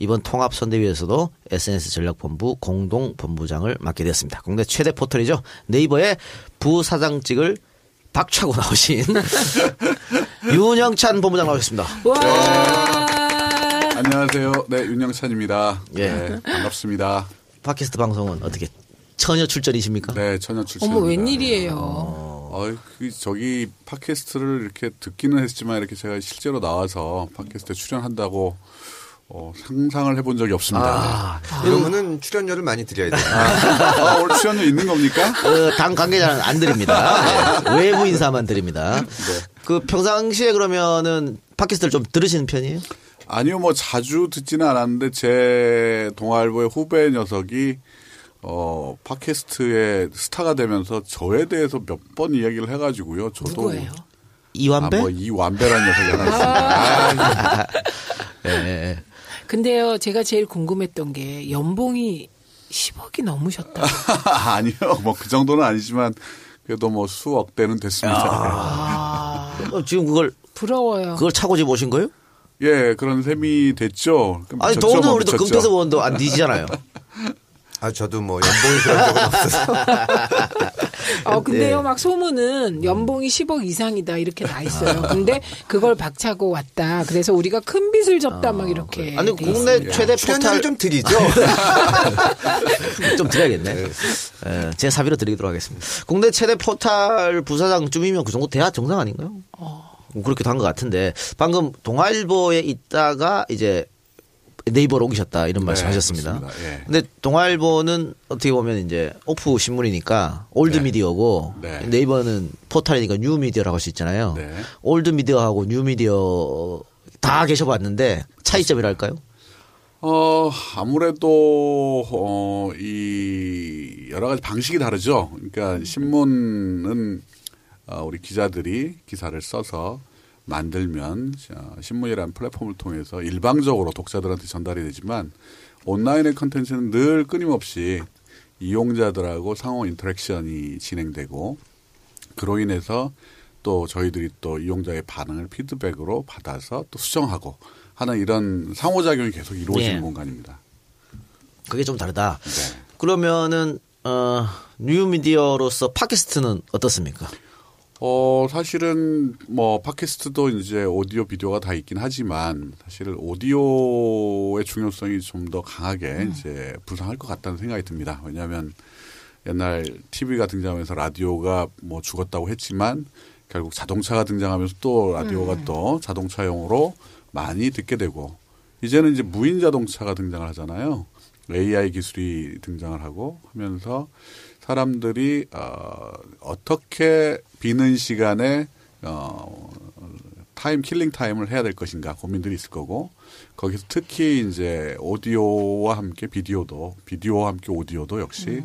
이번 통합선대위에서도 SNS 전략본부 공동본부장을 맡게 되었습니다. 국내 최대 포털이죠. 네이버의 부사장직을 박차고 나오신 윤영찬 본부장 나오셨습니다. 안녕하세요. 네, 윤영찬입니다. 예. 네, 반갑습니다. 팟캐스트 방송은 어떻게 처녀 출전이십니까? 네, 처녀 출신입니다. 어머, 웬일이에요. 저기 팟캐스트를 이렇게 듣기는 했지만 이렇게 제가 실제로 나와서 팟캐스트에 출연한다고 상상을 해본 적이 없습니다. 그러면은 출연료를 많이 드려야 돼요. 오늘 출연료 있는 겁니까? 당 관계자는 안 드립니다. 네, 외부 인사만 드립니다. 네. 그 평상시에 그러면은 팟캐스트를 좀 들으시는 편이에요? 아니요, 뭐 자주 듣지는 않았는데 제 동아일보의 후배 녀석이 팟캐스트의 스타가 되면서 저에 대해서 몇 번 이야기를 해가지고요. 저도 누구예요? 이완배? 이완배라는 녀석이 하나 있습니다. 네. 근데요, 제가 제일 궁금했던 게 연봉이 10억이 넘으셨다. 아니요, 뭐 그 정도는 아니지만 그래도 뭐 수억 대는 됐습니다. 지금 그걸 부러워요. 그걸 차고 집 오신 거예요? 예, 그런 셈이 됐죠. 아니 돈은 우리도 금태섭 의원도 안 뒤지잖아요. 저도 뭐 연봉이 그런 적은 없어서. 근데요, 네. 막 소문은 연봉이 10억 이상이다 이렇게 나 있어요. 근데 그걸 박차고 왔다. 그래서 우리가 큰 빚을 졌다 막 이렇게. 아니 국내 최대 출연료를 포털 좀 드리죠. 좀 드려야겠네. 제 사비로 드리도록 하겠습니다. 국내 최대 포털 부사장쯤이면 그 정도 돼야 정상 아닌가요? 그렇게 한 것 같은데 방금 동아일보에 있다가 이제 네이버로 옮기셨다 이런 말씀하셨습니다. 예. 근데 동아일보는 어떻게 보면 이제 오프 신문이니까 올드 미디어고 네이버는 포털이니까 뉴 미디어라고 할 수 있잖아요. 네. 올드 미디어하고 뉴 미디어 다 계셔봤는데 차이점이랄까요? 아무래도 이 여러 가지 방식이 다르죠. 그러니까 신문은 우리 기자들이 기사를 써서 만들면 신문이라는 플랫폼을 통해서 일방적으로 독자들한테 전달이 되지만 온라인의 컨텐츠는 늘 끊임없이 이용자들하고 상호 인터랙션이 진행되고 그로 인해서 또 저희들이 또 이용자의 반응을 피드백으로 받아서 또 수정하고 하는 이런 상호작용이 계속 이루어지는 공간입니다. 그게 좀 다르다. 네. 그러면은 뉴미디어로서 팟캐스트는 어떻습니까? 사실은 뭐 팟캐스트도 이제 오디오 비디오가 다 있긴 하지만 사실 오디오의 중요성이 좀 더 강하게 이제 부상할 것 같다는 생각이 듭니다. 왜냐하면 옛날 TV가 등장하면서 라디오가 뭐 죽었다고 했지만 결국 자동차가 등장하면서 또 라디오가 또 자동차용으로 많이 듣게 되고 이제는 이제 무인 자동차가 등장을 하잖아요. AI 기술이 등장을 하고 하면서 사람들이 어떻게 비는 시간에 킬링 타임을 해야 될 것인가 고민들이 있을 거고 거기서 특히 이제 오디오와 함께 비디오와 함께 오디오도 역시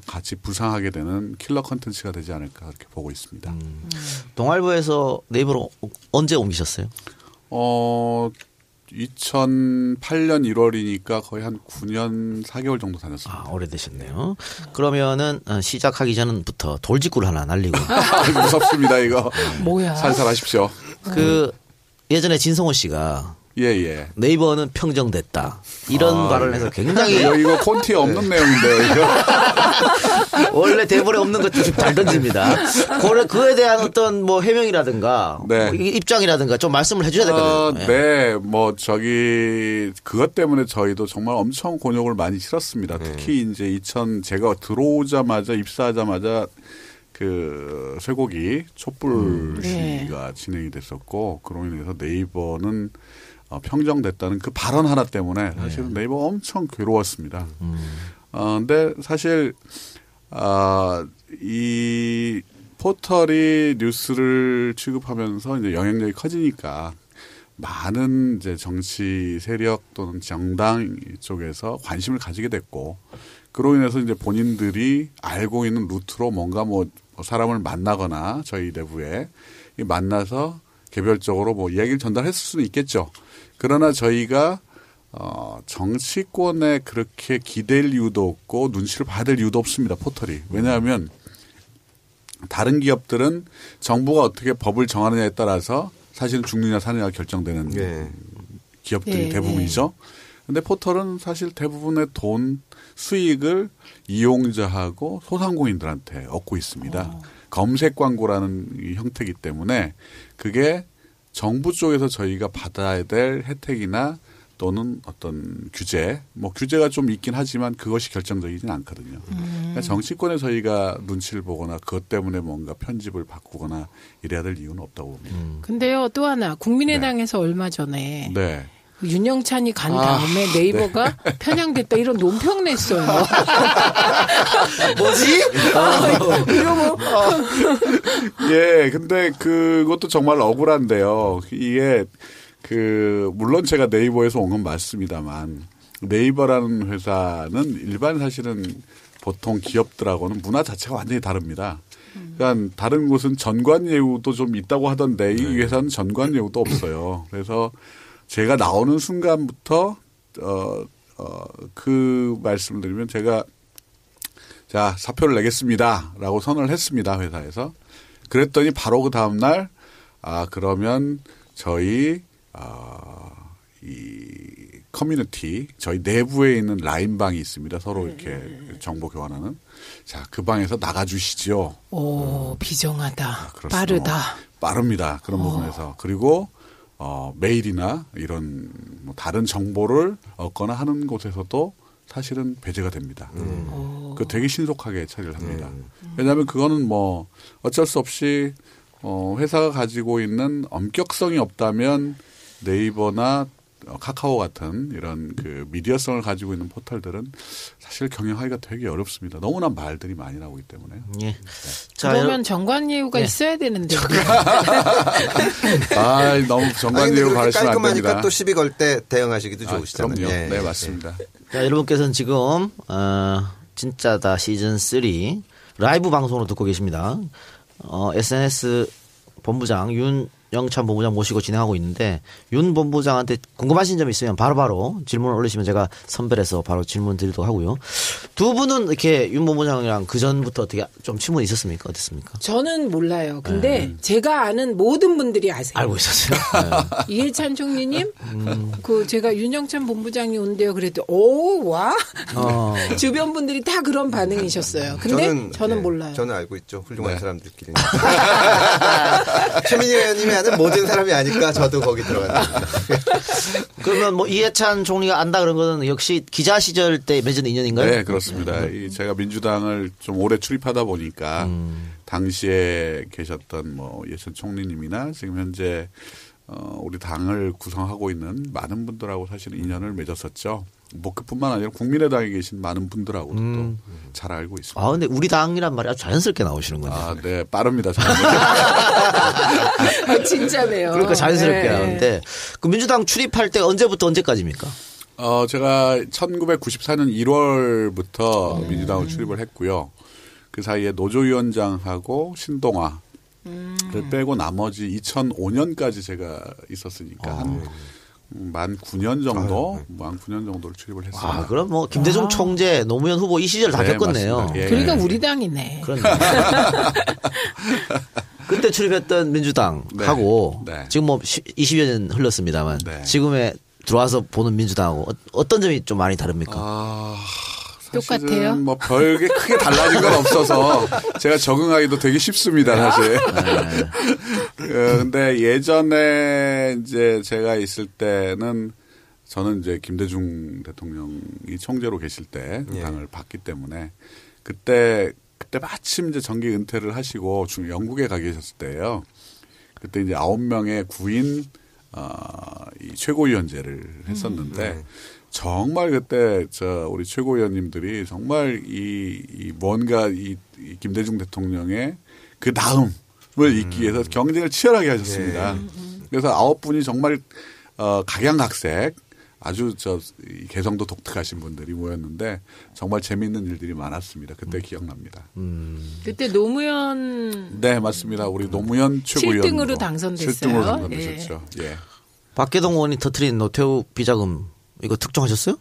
같이 부상하게 되는 킬러 컨텐츠가 되지 않을까 그렇게 보고 있습니다. 동아일보에서 네이버로 언제 옮기셨어요? 2008년 1월이니까 거의 한 9년 4개월 정도 다녔습니다. 오래되셨네요. 그러면은 시작하기 전부터 돌직구를 하나 날리고. 무섭습니다 이거. 뭐야? 살살 하십시오. 예전에 진성호 씨가 예. 네이버는 평정됐다. 이런 발언을 해서 굉장히 이거 콘티에 없는 내용인데요. 이거. 원래 대본에 없는 것도 좀 잘 던집니다. 그에 대한 어떤 뭐 해명이라든가 뭐 입장이라든가 좀 말씀을 해줘야 되거든요. 네, 뭐 그것 때문에 저희도 정말 엄청 곤욕을 많이 치렀습니다. 특히 이제 제가 들어오자마자 입사하자마자 그 쇠고기 촛불 시위가 진행이 됐었고 그로 인해서 네이버는 평정됐다는 그 발언 하나 때문에 사실은 네이버 엄청 괴로웠습니다. 근데 사실 이 포털이 뉴스를 취급하면서 이제 영향력이 커지니까 많은 이제 정치 세력 또는 정당 쪽에서 관심을 가지게 됐고 그로 인해서 이제 본인들이 알고 있는 루트로 뭔가 뭐 사람을 만나거나 저희 내부에 만나서 개별적으로 뭐 이야기를 전달했을 수는 있겠죠. 그러나 저희가 정치권에 그렇게 기댈 이유도 없고 눈치를 봐야 될 이유도 없습니다. 포털이. 왜냐하면 다른 기업들은 정부가 어떻게 법을 정하느냐에 따라서 사실은 죽느냐 사느냐가 결정되는 기업들이 대부분이죠. 근데 포털은 사실 대부분의 수익을 이용자하고 소상공인들한테 얻고 있습니다. 검색 광고라는 이 형태이기 때문에 그게 정부 쪽에서 저희가 받아야 될 혜택이나 또는 어떤 규제가 좀 있긴 하지만 그것이 결정적이지는 않거든요. 그러니까 정치권에 저희가 눈치를 보거나 그것 때문에 뭔가 편집을 바꾸거나 이래야 될 이유는 없다고 봅니다. 근데요, 또 하나 국민의당에서 얼마 전에 네. 윤영찬이 간 다음에 네이버가 편향됐다 이런 논평 냈어요. 뭐지? 예, 근데 그것도 정말 억울한데요. 이게 물론 제가 네이버에서 온 건 맞습니다만 네이버라는 회사는 일반 사실은 보통 기업들하고는 문화 자체가 완전히 다릅니다. 그러니까 다른 곳은 전관예우도 좀 있다고 하던데 이 회사는 전관예우도 없어요. 그래서 제가 나오는 순간부터 그 말씀을 드리면 제가 자 사표를 내겠습니다라고 선언을 했습니다. 회사에서. 그랬더니 바로 그 다음 날 그러면 저희 이 커뮤니티 저희 내부에 있는 라인 방이 있습니다. 서로 이렇게 정보 교환하는. 자, 그 방에서 나가주시죠. 오, 비정하다. 그렇습니다. 빠르다. 빠릅니다. 그런 부분에서. 그리고 메일이나 이런 뭐 다른 정보를 얻거나 하는 곳에서도 사실은 배제가 됩니다. 그 되게 신속하게 처리를 합니다. 왜냐하면 그거는 뭐 어쩔 수 없이 회사가 가지고 있는 엄격성이 없다면 네이버나 카카오 같은 이런 그 미디어성을 가지고 있는 포털들은 사실 경영하기가 되게 어렵습니다. 너무나 말들이 많이 나오기 때문에. 예. 자, 그러면 정관예우가 예. 있어야 되는데. 너무 정관예우 바라시면 안 깔끔하니까 됩니다. 또 시비 걸 때 대응하시기도 좋으시잖아요. 그럼요. 예. 네, 맞습니다. 자, 여러분께서는 지금 진짜다 시즌 3 라이브 방송으로 듣고 계십니다. SNS 본부장 윤영찬 본부장 모시고 진행하고 있는데 윤 본부장한테 궁금하신 점이 있으면 바로바로 질문을 올리시면 제가 선별해서 바로 질문 드리도록 하고요. 두 분은 이렇게 윤 본부장이랑 그 전부터 어떻게 좀 친분이 있었습니까? 어땠습니까? 저는 몰라요. 근데 제가 아는 모든 분들이 아세요. 알고 있었어요. 이해찬 총리님, 제가 윤영찬 본부장이 온대요. 그랬더니 오, 와? 주변 분들이 다 그런 반응이셨어요. 근데 저는 예, 몰라요. 저는 알고 있죠. 훌륭한 사람들끼리. 최민희 의원님이 아는 모든 사람이 아니까 저도 거기 들어갔습니다. 그러면 뭐 이해찬 총리가 안다 그런 거는 역시 기자 시절 때 맺은 인연인가요? 네, 그렇습니다. 제가 민주당을 좀 오래 출입하다 보니까 당시에 계셨던 뭐 이해찬 총리님이나 지금 현재 우리 당을 구성하고 있는 많은 분들하고 사실 인연을 맺었었죠. 뭐 그뿐만 아니라 국민의당에 계신 많은 분들하고도 또 잘 알고 있습니다. 아, 근데 우리 당이란 말이 아주 자연스럽게 나오시는군요. 네, 빠릅니다. 진짜네요. 그러니까 자연스럽게 네. 나오는데 그 민주당 출입할 때 언제부터 언제까지입니까? 제가 1994년 1월부터 민주당을 출입을 했고요. 그 사이에 노조위원장하고 신동아를 빼고 나머지 2005년까지 제가 있었으니까 만 9년 정도, 만 9년 정도를 출입을 했습니다. 아, 그럼 뭐 김대중 총재, 노무현 후보 이 시절 다 네, 겪었네요. 맞습니다. 예. 그러니까 우리 당이네. 그렇네. 그때 출입했던 민주당하고 네. 지금 뭐 20여 년 흘렀습니다만 네. 지금에 들어와서 보는 민주당하고 어떤 점이 좀 많이 다릅니까? 사실은 똑같아요? 뭐 별게 크게 달라진 건 없어서 제가 적응하기도 되게 쉽습니다, 사실. 근데 예전에 이제 제가 있을 때는 저는 이제 김대중 대통령이 총재로 계실 때 그 당을 봤기 때문에 그때 마침 이제 정기 은퇴를 하시고 영국에 가 계셨을 때예요. 그때 이제 9명의 구인 이 최고위원제를 했었는데 정말 그때 우리 최고위원님들이 정말 뭔가 이 김대중 대통령의 그 다음을 잇기 위해서 경쟁을 치열하게 하셨습니다. 그래서 9분이 정말 각양각색 아주 이 개성도 독특하신 분들이 모였는데 정말 재미있는 일들이 많았습니다. 그때 기억납니다. 그때 노무현 네, 맞습니다. 우리 노무현 최고위원 7등으로 당선됐어요. 7등으로 당선되셨죠. 예. 박계동 의원이 터트린 노태우 비자금 이거 특종하셨어요?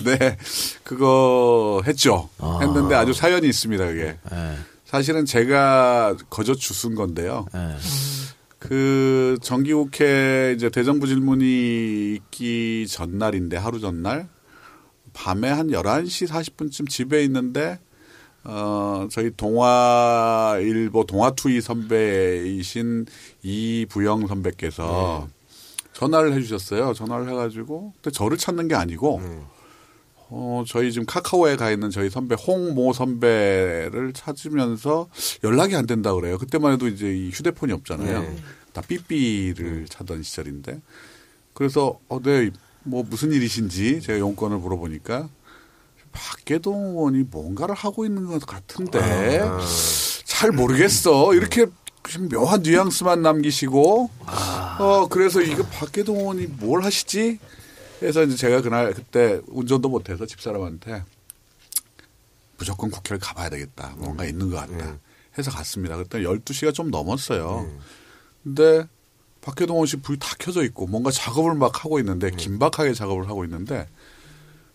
네. 그거 했죠. 했는데 아주 사연이 있습니다, 그게. 네. 사실은 제가 거저 주순 건데요. 네. 그 정기국회 이제 대정부 질문이 있기 전날인데 하루 전날 밤에 한 11시 40분쯤 집에 있는데 저희 동아일보 동아투이 선배이신 이부영 선배께서 전화를 해주셨어요. 전화를 해가지고 근데 저를 찾는 게 아니고 저희 지금 카카오에 가 있는 저희 선배 홍모 선배를 찾으면서 연락이 안 된다 그래요. 그때만 해도 이제 이 휴대폰이 없잖아요. 다 삐삐를 찾던 시절인데 그래서 네, 뭐 무슨 일이신지 제가 용건을 물어보니까 박계동 의원이 뭔가를 하고 있는 것 같은데 잘 모르겠어. 이렇게 묘한 뉘앙스만 남기시고 그래서 이거 박계동 의원이 뭘 하시지? 그래서 이제 제가 그때 운전도 못해서 집사람한테 무조건 국회를 가봐야 되겠다. 뭔가 있는 것 같다. 해서 갔습니다. 그때 12시가 좀 넘었어요. 근데 박계동 의원 씨 불이 다 켜져 있고 뭔가 작업을 막 하고 있는데 긴박하게 작업을 하고 있는데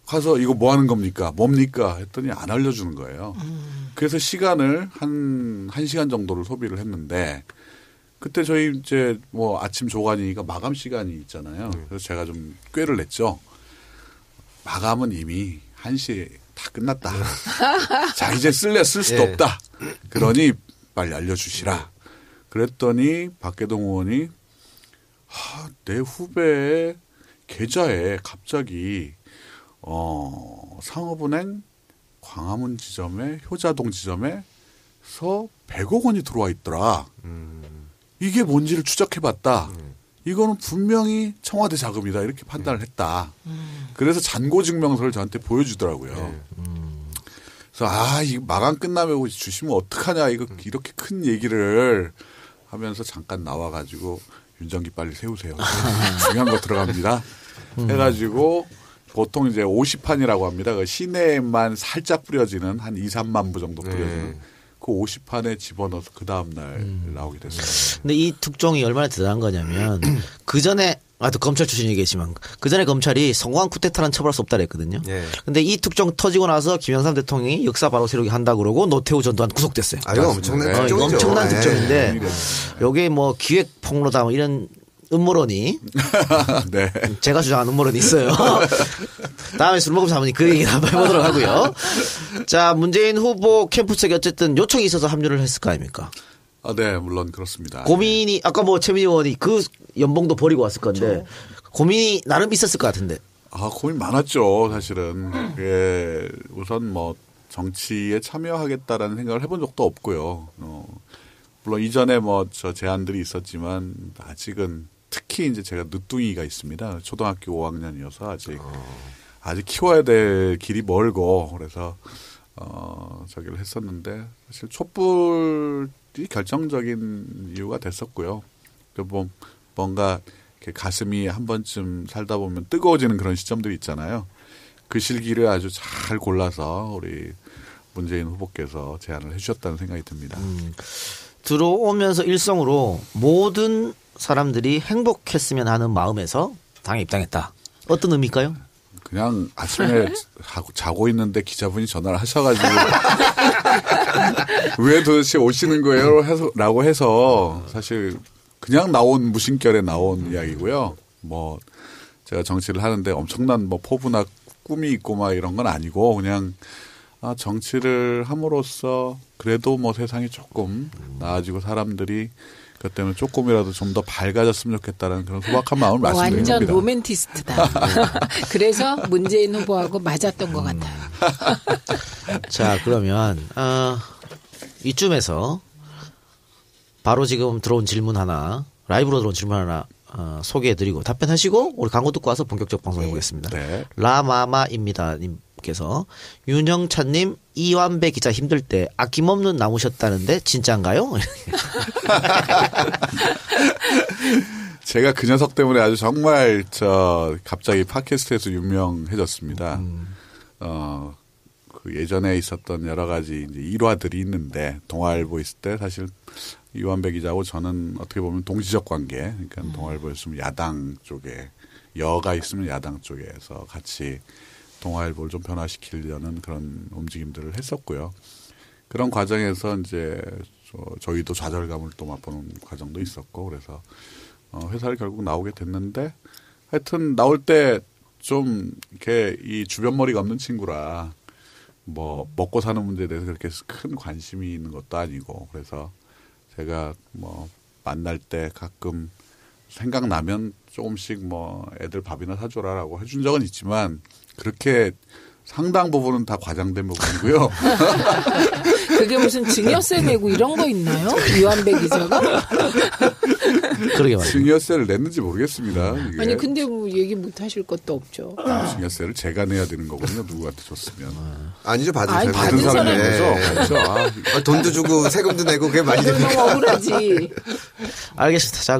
가서 이거 뭐 하는 겁니까? 뭡니까? 했더니 안 알려주는 거예요. 그래서 시간을 한 1시간 정도를 소비를 했는데 그때 저희 이제 뭐 아침 조간이니까 마감 시간이 있잖아요. 그래서 제가 좀 꾀를 냈죠. 마감은 이미 1시에 다 끝났다. 자, 이제 쓸 수도 없다. 그러니 빨리 알려주시라. 그랬더니 박계동 의원이 내 후배의 계좌에 갑자기 상업은행 광화문 지점에 효자동 지점에서 100억 원이 들어와 있더라. 이게 뭔지를 추적해봤다. 이거는 분명히 청와대 자금이다. 이렇게 판단을 했다. 그래서 잔고증명서를 저한테 보여주더라고요. 그래서 이거 마감 끝나면 주시면 어떡하냐. 이거 이렇게 큰 얘기를 하면서 잠깐 나와가지고 윤정기 빨리 세우세요. 중요한 거 들어갑니다. 해가지고 보통 이제 50판이라고 합니다. 그 시내에만 살짝 뿌려지는 한 2, 3만 부 정도 뿌려지는 그 50판에 집어넣어서 그 다음날 나오게 됐어요. 근데 이 특종이 얼마나 대단한 거냐면 그 전에 또 검찰 출신이 계시지만 그 전에 검찰이 성공한 쿠데타는 처벌할 수 없다 그랬거든요. 근데 이 특종 터지고 나서 김영삼 대통령이 역사 바로 세우기 한다 그러고 노태우 전두환 구속됐어요. 이거 엄청난 특종이죠. 엄청난 특종인데 요게 뭐 기획 폭로다 뭐 이런 음모론이 네. 제가 주장하는 음모론이 있어요. 다음에 술 먹으면서 한번 그 얘기 한번 해보도록 하고요. 자, 문재인 후보 캠프 측에 어쨌든 요청이 있어서 합류를 했을 거 아닙니까? 네, 물론 그렇습니다. 고민이 아까 뭐 최민희 의원이 그 연봉도 버리고 왔을 건데 고민이 나름 있었을 것 같은데. 고민 많았죠, 사실은. 우선 뭐 정치에 참여하겠다라는 생각을 해본 적도 없고요. 물론 이전에 뭐 저 제안들이 있었지만 아직은 특히 이제 제가 늦둥이가 있습니다. 초등학교 5학년이어서 아직 키워야 될 길이 멀고 그래서 저기를 했었는데 사실 촛불이 결정적인 이유가 됐었고요. 뭐 뭔가 이렇게 가슴이 한 번쯤 살다 보면 뜨거워지는 그런 시점들이 있잖아요. 그 시기를 아주 잘 골라서 우리 문재인 후보께서 제안을 해주셨다는 생각이 듭니다. 들어오면서 일성으로 모든 사람들이 행복했으면 하는 마음에서 당에 입당했다. 어떤 의미일까요? 그냥 아침에 자고 있는데 기자분이 전화를 하셔가지고 왜 도대체 오시는 거예요? 라고 해서 사실 그냥 나온 무심결에 나온 이야기고요. 뭐 제가 정치를 하는데 엄청난 뭐 포부나 꿈이 있고 막 이런 건 아니고 그냥 정치를 함으로써 그래도 뭐 세상이 조금 나아지고 사람들이 그것 때문에 조금이라도 좀 더 밝아졌으면 좋겠다는 그런 소박한 마음을 말씀드립니다. 완전 로맨티스트다. 그래서 문재인 후보하고 맞았던 것 같아요. 자, 그러면 이쯤에서 바로 지금 들어온 질문 하나, 라이브로 들어온 질문 하나 소개해드리고 답변하시고 우리 광고 듣고 와서 본격적 방송 해보겠습니다. 네. 라마마입니다 님께서 윤영찬님 이완배 기자 힘들 때 아낌없는 나무셨다는데 진짜인가요? 제가 그 녀석 때문에 아주 정말 갑자기 팟캐스트에서 유명해졌습니다. 그 예전에 있었던 여러 가지 이제 일화들이 있는데 동아일보 있을 때 사실 이완배 기자하고 저는 어떻게 보면 동지적 관계, 그러니까 동아일보였으면 야당 쪽에 여가 있으면 야당 쪽에서 같이 동아일보를 좀 변화시키려는 그런 움직임들을 했었고요. 그런 과정에서 이제 저희도 좌절감을 또 맛보는 과정도 있었고 그래서 회사를 결국 나오게 됐는데 하여튼 나올 때 좀 이렇게 이 주변 머리가 없는 친구라 뭐 먹고 사는 문제에 대해서 그렇게 큰 관심이 있는 것도 아니고 그래서 제가 뭐 만날 때 가끔 생각나면 조금씩 뭐 애들 밥이나 사줘라라고 해준 적은 있지만 그렇게 상당 부분은 다 과장된 부분이고요. 그게 무슨 증여세 내고 이런 거 있나요? 유한배 기자가? 그러게 말이에요. 증여세를 냈는지 모르겠습니다. 이게. 아니 근데 뭐 얘기 못 하실 것도 없죠. 증여세를 제가 내야 되는 거거든요. 누구한테 줬으면. 아니죠, 받은 아니, 사람. 받은 사람인 사람이 거죠. 그렇죠. 돈도 주고 세금도 내고 그게 많이 이건 됩니까? 너무 억울하지. 알겠습니다. 자,